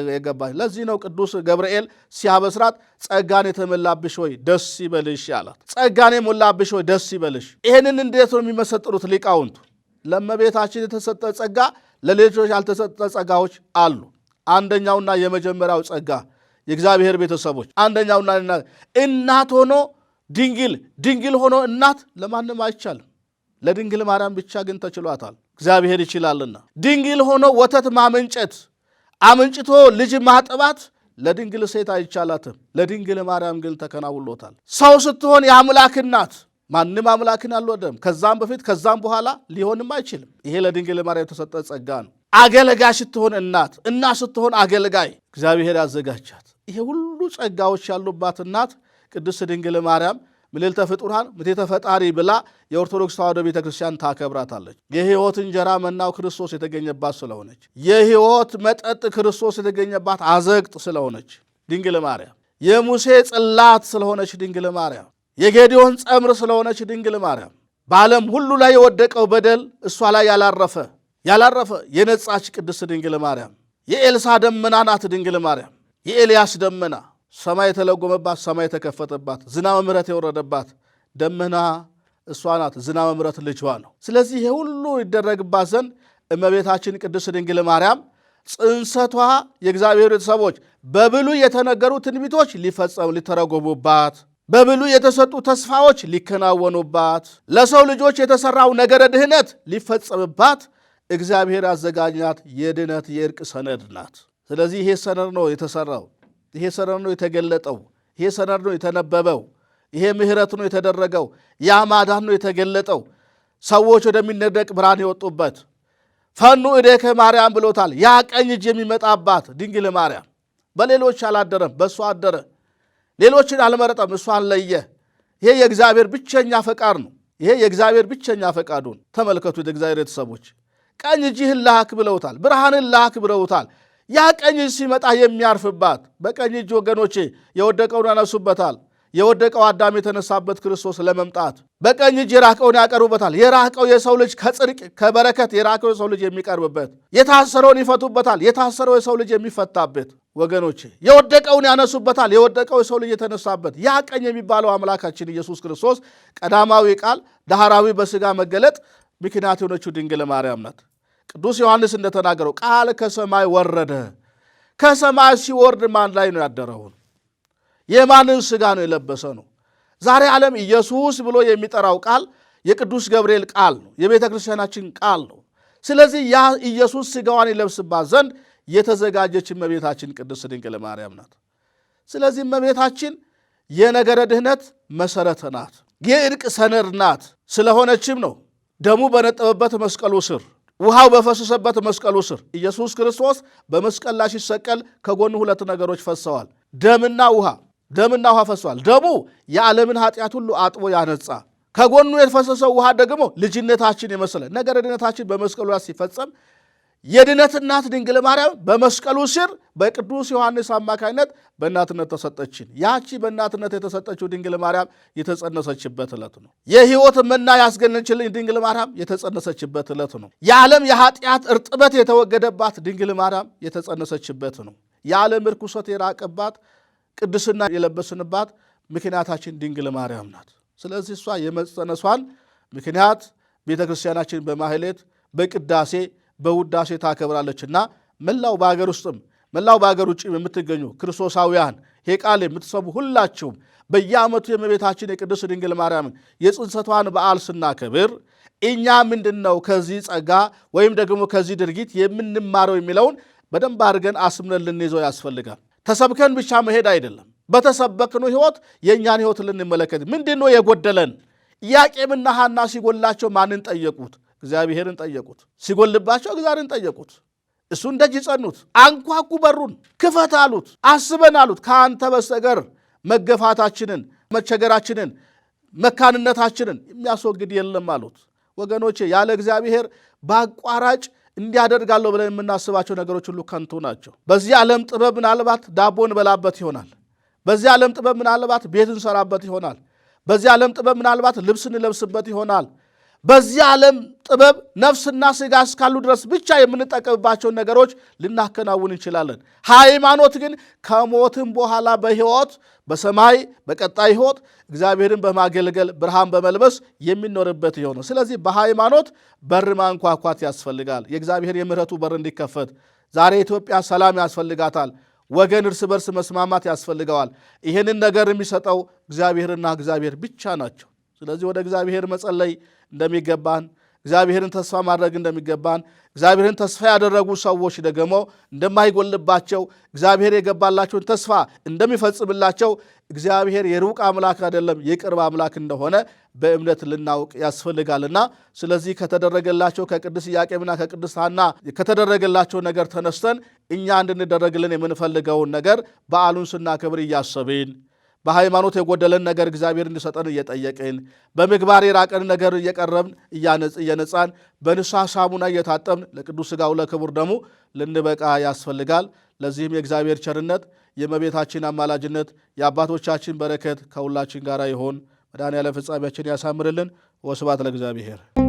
የገባች። ለዚህ ነው ቅዱስ ገብርኤል ሲያበስራት ጸጋን የተመላብሽ ሆይ ደስ ይበልሽ ያላት። ጸጋን የሞላብሽ ሆይ ደስ ይበልሽ። ይህንን እንዴት ነው የሚመሰጥሩት ሊቃውንቱ? ለእመቤታችን የተሰጠ ጸጋ ለሌሎች ያልተሰጠ ጸጋዎች አሉ። አንደኛውና የመጀመሪያው ጸጋ የእግዚአብሔር ቤተሰቦች አንደኛውና እናት ሆኖ ድንግል ሆኖ እናት ለማንም አይቻልም። ለድንግል ማርያም ብቻ ግን ተችሏታል። እግዚአብሔር ይችላልና። ድንግል ሆኖ ወተት ማመንጨት አመንጭቶ ልጅ ማጥባት ለድንግል ሴት አይቻላትም። ለድንግል ማርያም ግን ተከናውሎታል። ሰው ስትሆን የአምላክ እናት ማንም አምላክን አልወደም። ከዛም በፊት ከዛም በኋላ ሊሆንም አይችልም። ይሄ ለድንግል ማርያም የተሰጠ ጸጋ ነው። አገልጋይ ስትሆን እናት ስትሆን አገልጋይ እግዚአብሔር ያዘጋጃት። ይሄ ሁሉ ጸጋዎች ያሉባት እናት ቅድስት ድንግል ማርያም ምልዕልተ ፍጡራን ምትሕተ ፈጣሪ ብላ የኦርቶዶክስ ተዋሕዶ ቤተክርስቲያን ታከብራታለች። የሕይወት እንጀራ መናው ክርስቶስ የተገኘባት ስለሆነች፣ የሕይወት መጠጥ ክርስቶስ የተገኘባት አዘቅት ስለሆነች ድንግል ማርያም፣ የሙሴ ጽላት ስለሆነች ድንግል ማርያም፣ የጌዲዮን ጸምር ስለሆነች ድንግል ማርያም፣ በዓለም ሁሉ ላይ የወደቀው በደል እሷ ላይ ያላረፈ የነጻች ቅድስት ድንግል ማርያም፣ የኤልሳ ደመና ናት ድንግል ማርያም፣ የኤልያስ ደመና ሰማይ የተለጎመባት ሰማይ የተከፈተባት ዝናብ ምሕረት የወረደባት ደመና እሷ ናት። ዝናብ ምሕረት ልጇ ነው። ስለዚህ ይሄ ሁሉ ይደረግባት ዘንድ እመቤታችን ቅድስት ድንግል ማርያም ጽንሰቷ የእግዚአብሔር ቤተሰቦች በብሉይ የተነገሩ ትንቢቶች ሊተረጎሙባት፣ በብሉይ የተሰጡ ተስፋዎች ሊከናወኑባት፣ ለሰው ልጆች የተሰራው ነገረ ድህነት ሊፈጸምባት እግዚአብሔር ያዘጋጃት የድነት የእርቅ ሰነድ ናት። ስለዚህ ይሄ ሰነድ ነው የተሰራው። ይሄ ሰነድ ነው የተገለጠው። ይሄ ሰነድ ነው የተነበበው። ይሄ ምሕረት ነው የተደረገው። ያ ማዳን ነው የተገለጠው። ሰዎች ወደሚነደቅ ብርሃን የወጡበት ፈኑ እዴከ ማርያም ብሎታል። ያ ቀኝ እጅ የሚመጣባት ድንግል ማርያም በሌሎች አላደረም፣ በእሷ አደረ። ሌሎችን አልመረጠም፣ እሷን ለየ። ይሄ የእግዚአብሔር ብቸኛ ፈቃድ ነው። ይሄ የእግዚአብሔር ብቸኛ ፈቃዱን ተመልከቱ። የእግዚአብሔር ቤተሰቦች ቀኝ እጅህን ላክ ብለውታል። ብርሃንን ላክ ብለውታል። ያ ቀኝ እጅ ሲመጣ የሚያርፍባት በቀኝ እጅ ወገኖቼ የወደቀውን ያነሱበታል። የወደቀው አዳም የተነሳበት ክርስቶስ ለመምጣት በቀኝ እጅ የራቀውን ያቀርቡበታል። የራቀው የሰው ልጅ ከጽድቅ ከበረከት የራቀው የሰው ልጅ የሚቀርብበት፣ የታሰረውን ይፈቱበታል። የታሰረው የሰው ልጅ የሚፈታበት ወገኖቼ የወደቀውን ያነሱበታል። የወደቀው የሰው ልጅ የተነሳበት ያ ቀኝ የሚባለው አምላካችን ኢየሱስ ክርስቶስ ቀዳማዊ ቃል ዳህራዊ በሥጋ መገለጥ ምክንያት የሆነችው ድንግል ማርያም ናት። ቅዱስ ዮሐንስ እንደተናገረው ቃል ከሰማይ ወረደ። ከሰማይ ሲወርድ ማን ላይ ነው ያደረውን? የማንን ሥጋ ነው የለበሰ ነው? ዛሬ ዓለም ኢየሱስ ብሎ የሚጠራው ቃል የቅዱስ ገብርኤል ቃል ነው፣ የቤተ ክርስቲያናችን ቃል ነው። ስለዚህ ያ ኢየሱስ ሥጋዋን ይለብስባት ዘንድ የተዘጋጀች እመቤታችን ቅድስት ድንግል ማርያም ናት። ስለዚህ እመቤታችን የነገረ ድህነት መሠረት ናት፣ የእርቅ ሰነድ ናት። ስለሆነችም ነው ደሙ በነጠበበት መስቀሉ ስር ውሃው በፈሰሰበት መስቀሉ ስር ኢየሱስ ክርስቶስ በመስቀል ላይ ሲሰቀል ከጎኑ ሁለት ነገሮች ፈሰዋል። ደምና ውሃ ፈሰዋል። ደሙ የዓለምን ኃጢአት ሁሉ አጥቦ ያነጻ፣ ከጎኑ የፈሰሰው ውሃ ደግሞ ልጅነታችን የመሰለ ነገረ ድነታችን በመስቀሉ ላይ ሲፈጸም የድነት እናት ድንግል ማርያም በመስቀሉ ስር በቅዱስ ዮሐንስ አማካኝነት በእናትነት ተሰጠችን። ያቺ በእናትነት የተሰጠችው ድንግል ማርያም የተጸነሰችበት ዕለት ነው። የሕይወት መና ያስገኘችልን ድንግል ማርያም የተጸነሰችበት ዕለት ነው። የዓለም የኃጢአት እርጥበት የተወገደባት ድንግል ማርያም የተጸነሰችበት ነው። የዓለም ርኩሰት የራቀባት ቅድስና የለበስንባት ምክንያታችን ድንግል ማርያም ናት። ስለዚህ እሷ የመጸነሷን ምክንያት ቤተ ክርስቲያናችን በማህሌት በቅዳሴ በውዳሴ ታከብራለችና መላው በሀገር ውስጥም መላው በሀገር ውጭም የምትገኙ ክርስቶሳውያን ይሄ ቃል የምትሰሙ ሁላችሁም በየዓመቱ የእመቤታችን የቅድስት ድንግል ማርያምን የጽንሰቷን በዓል ስናከብር እኛ ምንድን ነው ከዚህ ጸጋ ወይም ደግሞ ከዚህ ድርጊት የምንማረው የሚለውን በደንብ አድርገን አስምነን ልንይዘው ያስፈልጋል። ተሰብከን ብቻ መሄድ አይደለም። በተሰበክነው ሕይወት የእኛን ሕይወት ልንመለከት ምንድን ነው የጎደለን? ኢያቄምና ሐና ሲጎላቸው ማንን ጠየቁት? እግዚአብሔርን ጠየቁት። ሲጎልባቸው እግዚአብሔርን ጠየቁት። እሱን ደጅ ጸኑት። አንኳኩ፣ በሩን ክፈት አሉት። አስበን አሉት ከአንተ በስተቀር መገፋታችንን፣ መቸገራችንን፣ መካንነታችንን የሚያስወግድ የለም አሉት። ወገኖቼ ያለ እግዚአብሔር በአቋራጭ እንዲያደርጋለሁ ብለን የምናስባቸው ነገሮች ሁሉ ከንቱ ናቸው። በዚህ ዓለም ጥበብ ምናልባት ዳቦ እንበላበት ይሆናል። በዚህ ዓለም ጥበብ ምናልባት ቤት እንሰራበት ይሆናል። በዚህ ዓለም ጥበብ ምናልባት ልብስ እንለብስበት ይሆናል። በዚህ ዓለም ጥበብ ነፍስና ሥጋ እስካሉ ድረስ ብቻ የምንጠቀምባቸውን ነገሮች ልናከናውን እንችላለን። ሃይማኖት ግን ከሞትም በኋላ በሕይወት በሰማይ በቀጣይ ሕይወት እግዚአብሔርን በማገልገል ብርሃን በመልበስ የሚኖርበት ይሆነ። ስለዚህ በሃይማኖት በር ማንኳኳት ያስፈልጋል። የእግዚአብሔር የምሕረቱ በር እንዲከፈት ዛሬ ኢትዮጵያ ሰላም ያስፈልጋታል። ወገን እርስ በርስ መስማማት ያስፈልገዋል። ይህንን ነገር የሚሰጠው እግዚአብሔርና እግዚአብሔር ብቻ ናቸው። ስለዚህ ወደ እግዚአብሔር መጸለይ እንደሚገባን እግዚአብሔርን ተስፋ ማድረግ እንደሚገባን እግዚአብሔርን ተስፋ ያደረጉ ሰዎች ደግሞ እንደማይጎልባቸው እግዚአብሔር የገባላቸውን ተስፋ እንደሚፈጽምላቸው እግዚአብሔር የሩቅ አምላክ አይደለም የቅርብ አምላክ እንደሆነ በእምነት ልናውቅ ያስፈልጋልና ስለዚህ ከተደረገላቸው ከቅድስት ኢያቄምና ከቅድስት ሐና ከተደረገላቸው ነገር ተነስተን እኛ እንድንደረግልን የምንፈልገውን ነገር በዓሉን ስናከብር እያሰብን በሃይማኖት የጎደለን ነገር እግዚአብሔር እንዲሰጠን እየጠየቅን በምግባር የራቀን ነገር እየቀረብን እየነጻን በንስሐ ሳሙና እየታጠብን ለቅዱስ ሥጋው ለክቡር ደሙ ልንበቃ ያስፈልጋል። ለዚህም የእግዚአብሔር ቸርነት የእመቤታችን አማላጅነት የአባቶቻችን በረከት ከሁላችን ጋር ይሆን። መድኃኔዓለም ፍጻሜያችን ያሳምርልን። ወስብሐት ለእግዚአብሔር።